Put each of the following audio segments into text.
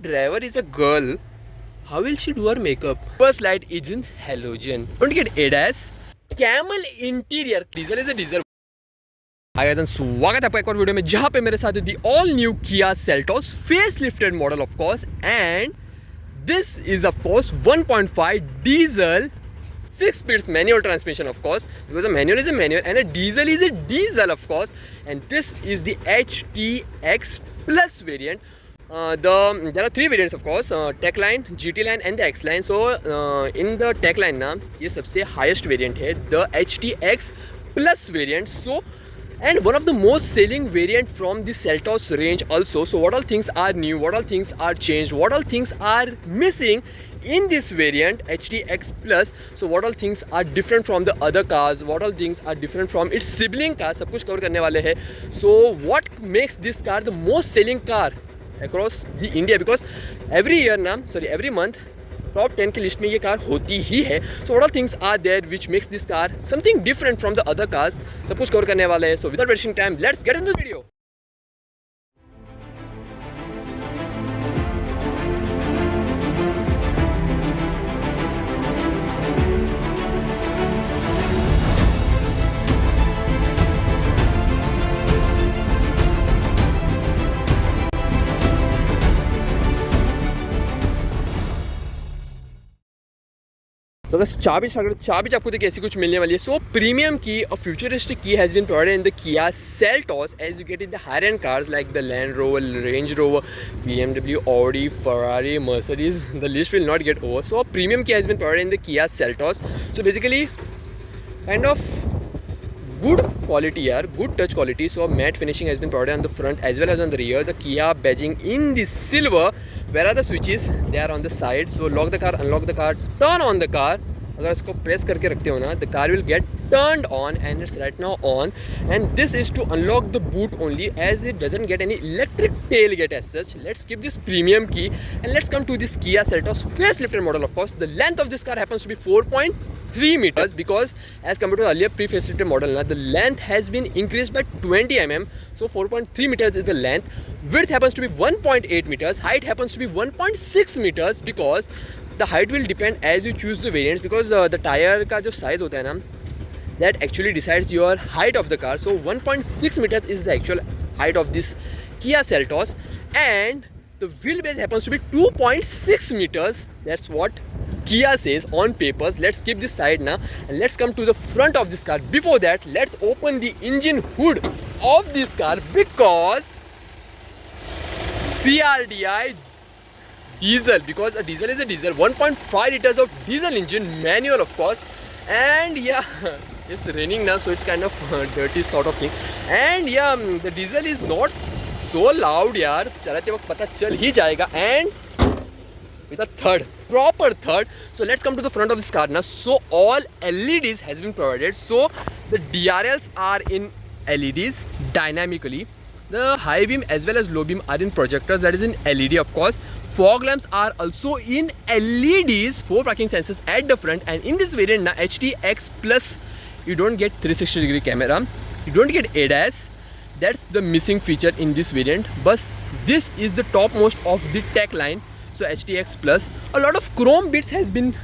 driver is a girl, how will she do her makeup? First light is in halogen. Don't get ADAS. Camel interior. Diesel is a diesel. Hi guys, स्वागत है आपका एक और video में जहां पे मेरे साथ है the all new Kia Seltos face lifted model of course and this is of course 1.5 diesel 6 speeds manual transmission of course, because a manual is a manual and a diesel is a diesel of course, and this is the HTX Plus variant. There are three variants of course, Tech line, GT line and the X line. So in the Tech line ना ये सबसे highest variant है, the HTX Plus variant. So and one of the most selling variant from the Seltos range also. So what all things are new, what all things are changed, what all things are missing in this variant HTX Plus. So what all things are different from the other cars, what all things are different from its sibling car, सब कुछ cover करने वाले हैं. So what makes this car the most selling car across the India, because every month top 10 की list में ये car होती ही है. So what all things are there which makes this car something different from the other cars, सब कुछ cover करने वाला है. So without wasting time let's get into the video. So बस चाबी आपको देखिए ऐसी कुछ मिलने वाली है. सो प्रीमियम की और फ्यूचरिस्टिक की has been provided in the Kia Seltos as you get in the higher end cars like the Land Rover, Range Rover, BMW, Audi, Ferrari, Mercedes. The list will not get over. So premium की has been provided in the Kia Seltos. So basically kind of good quality yaar, good touch quality. So matte finishing has been provided on the front as well as on the rear. The Kia badging in the silver. Where are the switches? They are on the side. So lock the car, unlock the car, turn on the car. अगर इसको press करके रखते हो ना, the car will get turned on and it's right now on. And this is to unlock the boot only, as it doesn't get any electric tailgate as such. Let's skip this premium key and let's come to this Kia Seltos facelifted model of course. The length of this car happens to be 4.3 meters, because as compared to the earlier pre-facelifted model, the length has been increased by 20 mm. So 4.3 meters is the length. Width happens to be 1.8 meters. Height happens to be 1.6 meters, because the height will depend as you choose the variants, because the tire का जो size होता है ना, that actually decides your height of the car. So 1.6 meters is the actual height of this Kia Seltos, and the wheelbase happens to be 2.6 meters. That's what Kia says on papers. Let's skip this side now and let's come to the front of this car. Before that, let's open the engine hood of this car, because CRDI diesel, because a diesel is a diesel, 1.5 liters of diesel engine, manual of course. And yeah, it's raining now, so it's kind of dirty sort of thing. And yeah, the diesel is not so loud यार, चलाते वक्त पता चल ही जाएगा. And with a proper third. So let's come to the front of this car now. So all LEDs has been provided. So the DRLs are in LEDs dynamically. The high beam as well as low beam are in projectors, that is in LED of course. Fog lamps are also in LEDs, 4 parking sensors at the front. And in this variant now, HTX Plus, you don't get 360-degree camera, you don't get ADAS. That's the missing feature in this variant. But this is the topmost of the Tech line. So HTX Plus, a lot of chrome bits has been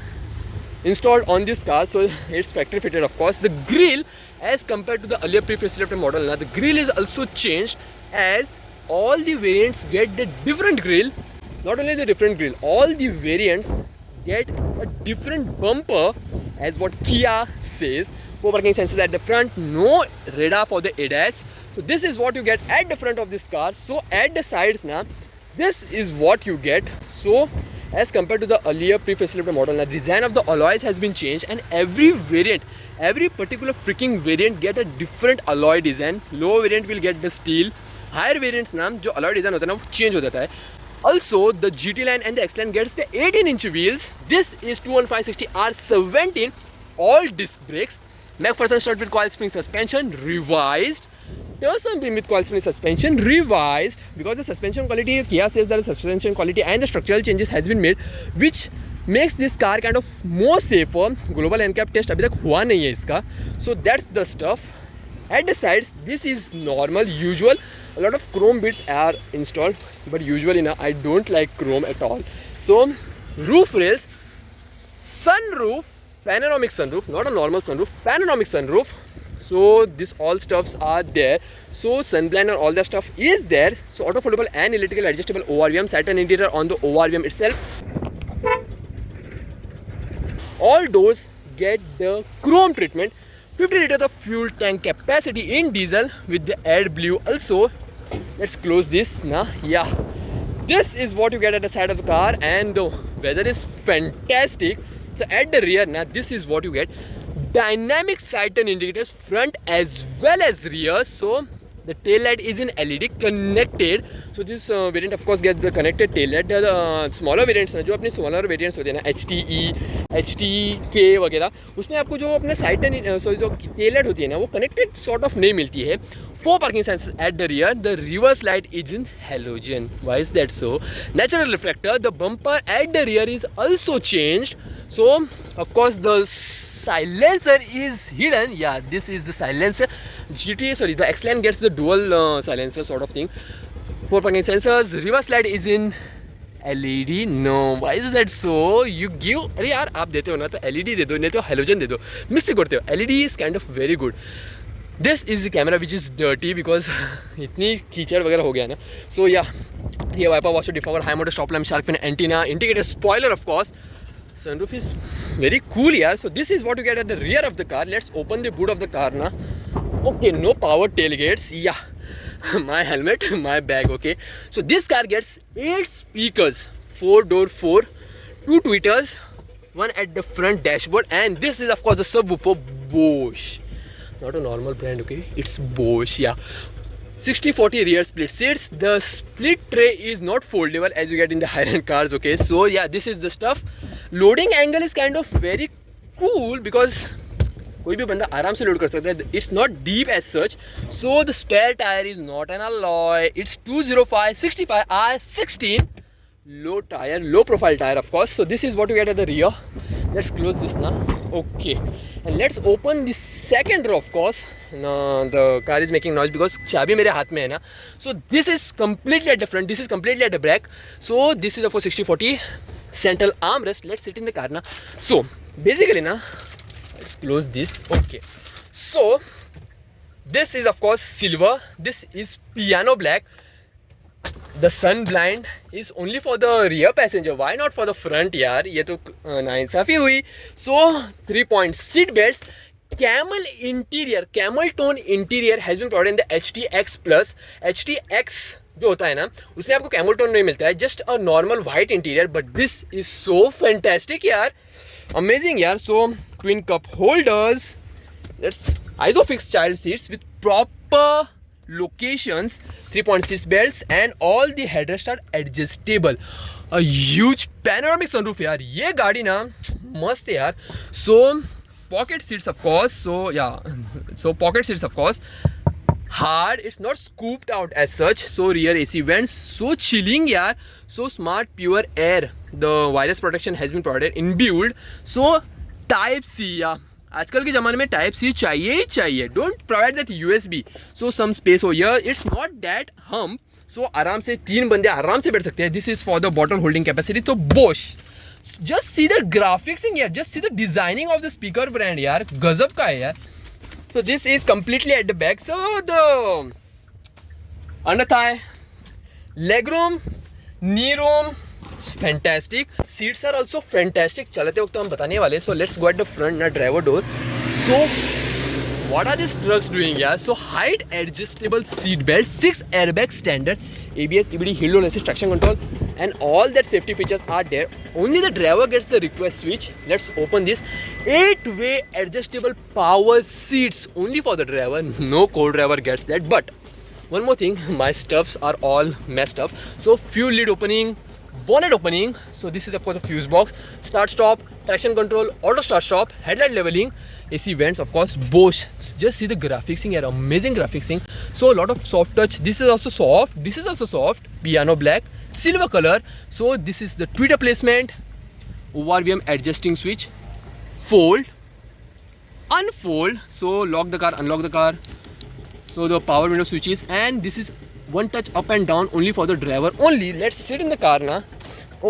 installed on this car, so it's factory fitted of course. The grille, as compared to the earlier pre-facelifted model, now the grille is also changed, as all the variants get the different grille. Not only the different grille, all the variants get a different bumper, as what Kia says. 4 parking sensors at the front, no radar for the ADAS. So this is what you get at the front of this car. So at the sides now, this is what you get. So as compared to the earlier pre-facelifted model, the design of the alloys has been changed, and every variant, every particular freaking variant get a different alloy design. Lower variant will get the steel, higher variants ना जो alloy design होता है ना वो change हो जाता है. Also the GT line and the X line gets the 18-inch wheels. This is 215/60 R17, all disc brakes. McPherson strut with coil spring suspension revised. Tucson beam with coil spring suspension revised, because the suspension quality, Kia says that the suspension quality and the structural changes has been made, which makes this car kind of more safer. Global NCAP test अभी तक हुआ नहीं है इसका. So that's the stuff. At the sides, this is normal, usual. A lot of chrome bits are installed, but usually now I don't like chrome at all. So roof rails, sunroof, panoramic sunroof, not a normal sunroof, panoramic sunroof. So this all stuffs are there. So sunblind and all that stuff is there. So auto foldable and electrical adjustable ORVM, Saturn interior on the ORVM itself. All doors get the chrome treatment. 50 liters of fuel tank capacity in diesel with the AdBlue also. Let's close this now. Yeah, this is what you get at the side of the car, and the weather is fantastic. So at the rear now, this is what you get. Dynamic side turn indicators front as well as rear. So the tail light is in LED connected. So this variant of course gets the connected tail light. The smaller variants जो अपने smaller variants होते हैं ना, HTE, HTK वगैरह, उसमें आपको जो अपने साइड टर्न सॉरी जो tail light होती है ना, वो connected sort of नहीं मिलती है. 4 parking sensors at the rear. The reverse light is in halogen. Why is that so? Natural reflector. The bumper at the rear is also changed. So of course the silencer is hidden. Yeah, this is the silencer. The X-Line gets the dual silencer sort of thing. 4 parking sensors. Reverse light is in LED. No, why is that so? You give, अरे यार आप देते हो ना तो LED दे दो, नहीं तो halogen दे दो, मिक्स करते हो. LED is kind of very good. This is the camera which is dirty because इतनी कीचड़ वगैरह हो गया ना. So yeah, ये wiper washer, defogger, high motor stop lamp, shark fin antenna, indicator, spoiler of course. Sunroof is very cool here. So this is what you get at the rear of the car. Let's open the boot of the car now. Okay, no power tailgates. Yeah, my helmet, my bag. Okay, so this car gets 8 speakers, 4-door 4, 2 tweeters, one at the front dashboard, and this is of course the subwoofer Bosch. Not a normal brand, okay? It's Bosch, yeah. 60-40 rear split seats. The split tray is not foldable as you get in the higher-end cars, okay? So yeah, this is the stuff. Loading angle is kind of very cool because कोई भी बंदा आराम से load कर सकता है. It's not deep as such. So the spare tire is not an alloy. It's 205/65 R16. Low tire, low profile tire of course. So this is what you get at the rear. Let's close this now. Okay, and let's open the second row of course. No, the car is making noise because चाबी मेरे हाथ में है ना. So this is completely at the front, this is completely at the back. So this is a 460/40 central armrest. Let's sit in the car now. So basically now, let's close this. Okay, so this is of course silver, this is piano black. The sun blind is only for the rear passenger. Why not for the front यार? ये तो नाइंसाफी हुई. So 3-point seat belts. Camel interior, camel tone interior has been provided in the HTX Plus. HTX जो होता है ना, उसमें आपको camel tone नहीं मिलता है, just a normal white interior. But this is so fantastic यार, amazing यार. So twin cup holders. Let's ISOFIX child seats with proper locations, 3-point seat belts, and all the headrests are adjustable. A huge panoramic sunroof यार, ये गाड़ी ना मस्त है यार. So pocket seats of course. So yeah, so pocket seats of course. Hard, it's not scooped out as such. So rear AC vents, so chilling yaar. So smart pure air, the virus protection has been provided inbuilt. So type C, yeah, आजकल के ज़माने में type सी चाहिए ही चाहिए. Don't provide that USB. So some space हो here, it's not that हम. So आराम से 3 बंदे आराम से बैठ सकते हैं. This is for the bottle holding capacity. तो Bosch, just see the graphics in here, just see the designing of the speaker brand यार, गजब का है यार. So this is completely at the back. So the under thigh, leg room, knee room, fantastic. Seats are also fantastic. चलते वक्त हम बताने वाले. So let's go at the front, ना driver door. So what are these trucks doing यार? So height adjustable seat belt, 6 airbags standard, ABS, EBD, hill hold assist, traction control, and all that safety features are there. Only the driver gets the request switch. Let's open this. 8-way adjustable power seats only for the driver. No co-driver gets that. But one more thing, my stuffs are all messed up. So fuel lid opening, bonnet opening. So this is of course a fuse box. Start stop, traction control, auto start stop, headlight leveling, AC vents of course. Bosch, just see the graphics here, amazing graphics. So a lot of soft touch. This is also soft, this is also soft. Piano black, silver color. So this is the tweeter placement, ORVM adjusting switch, fold, unfold. So lock the car, unlock the car, So the power window switches, and this is one touch up and down only for the driver only. Let's sit in the car now.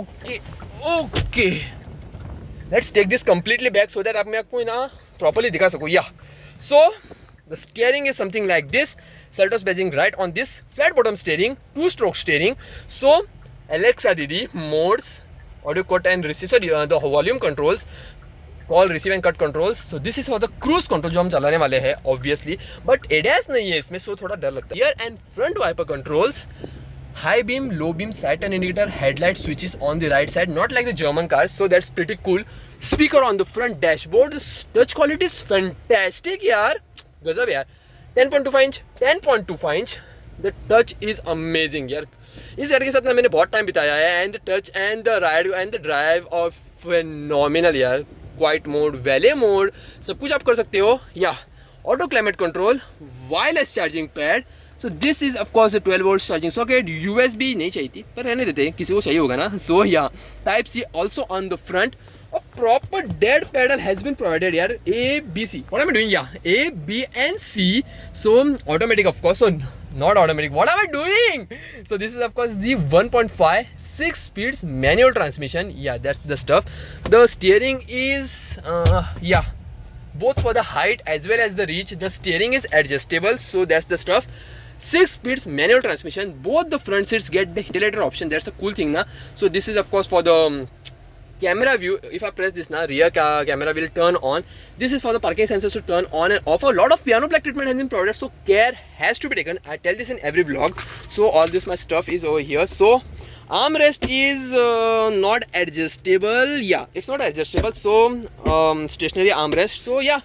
Okay. Let's take this completely back so that मैं आपको ना properly दिखा सकूँ. Yeah. So the steering is something like this. Seltos badging right on this flat bottom steering, 2-stroke steering. So Alexa Didi modes, audio cut and receive. So the volume controls, call receive and cut controls. So this is for the cruise control जो हम चलाने वाले हैं obviously, but ADS नहीं है इसमें, सो थोड़ा डर लगता है. Rear and front wiper controls, high beam, low beam, side turn indicator, headlight switches on the right side, not like the German cars, so that's pretty cool. Speaker on the front dashboard, touch quality is fantastic यार, गजब यार. 10.25 inch, the touch is amazing यार. इस गाड़ी के साथ ना मैंने बहुत टाइम बिताया है, and the touch and the ride and the drive of phenomenal यार. क्वाइट मोड, वैले मोड, सब कुछ आप कर सकते हो. या auto climate control, wireless charging pad. So this is of course 12 volt charging socket. USB नहीं चाहिए थी पर रहने देते, किसी को चाहिए होगा ना. सो या type C also on the front. A proper dead pedal has been provided here. A, B, C. What am I doing? Yeah, A, B, and C. So automatic, of course. So not automatic. What am I doing? So this is of course the 1.5 6 speeds manual transmission. Yeah, that's the stuff. The steering is yeah, both for the height as well as the reach. The steering is adjustable. So that's the stuff. 6 speeds manual transmission. Both the front seats get the ventilator option. That's a cool thing, na. So this is of course for the camera view. If I press this now, rear camera will turn on. This is for the parking sensors to turn on and off. A lot of piano black treatment has been provided, so care has to be taken. I tell this in every vlog. So all this my stuff is over here. So armrest is not adjustable. Yeah, it's not adjustable. So stationary armrest. So yeah,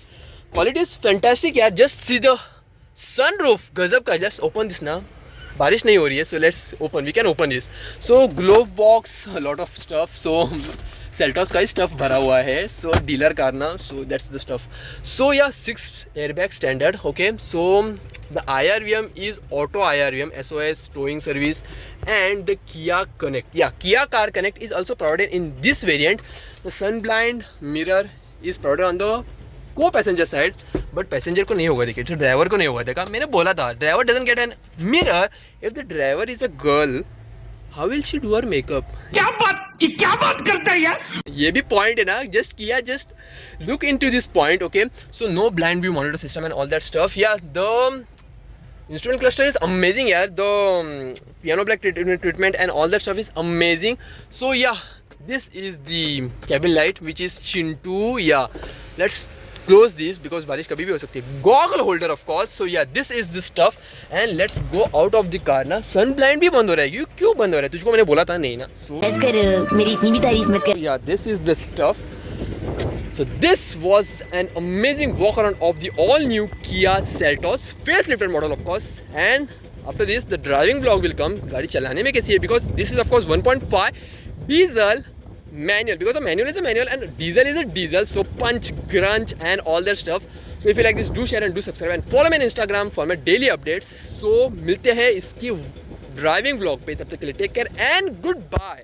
quality is fantastic. Yeah, just see the sunroof. Gazab ka. Let's open this now. बारिश नहीं हो रही है, so let's open. We can open this. So glove box, a lot of stuff. So Seltos का ही stuff भरा हुआ है. So dealer car ना, so that's the stuff. So yeah, 6 airbag standard. Okay, so the IRVM is auto IRVM, SOS, towing service, and the Kia Connect. Yeah, Kia Car Connect is also provided in this variant. The sun blind mirror is provided on the को passenger side, but passenger को नहीं होगा. देखिए, तो driver को नहीं होगा. देखा, मैंने बोला था driver doesn't get an mirror. If the driver is a girl, how will she do her makeup? क्या बात करता है यार. ये भी पॉइंट है ना. Just look into this point. Okay, so no blind view monitor system and all that stuff. या the instrument cluster is amazing यार. The piano black treatment and all that stuff is amazing. So yeah, this is the cabin light which is Chintu. Yeah, let's close this because बारिश कभी भी हो सकती है. Goggle holder of course. So yeah, this is the stuff and let's go out of the car ना. Sun blind भी बंद हो रहा है. क्यों बंद हो रहा है? तुझको मैंने बोला था नहीं ना. So मेरी इतनी भी तारीफ मत कर. Yeah, this is the stuff. So this was an amazing walk around of the all new Kia Seltos facelifted model of course. And after this the driving vlog will come. गाड़ी चलाने में कैसी है, because this is of course 1.5 diesel manual, because a manual is a manual and diesel is a diesel, so punch, grunge and all that stuff. So if you like this, do share and do subscribe and follow me on Instagram for my daily updates. So मिलते हैं इसकी driving vlog पे, तब तक के लिए take care and good bye.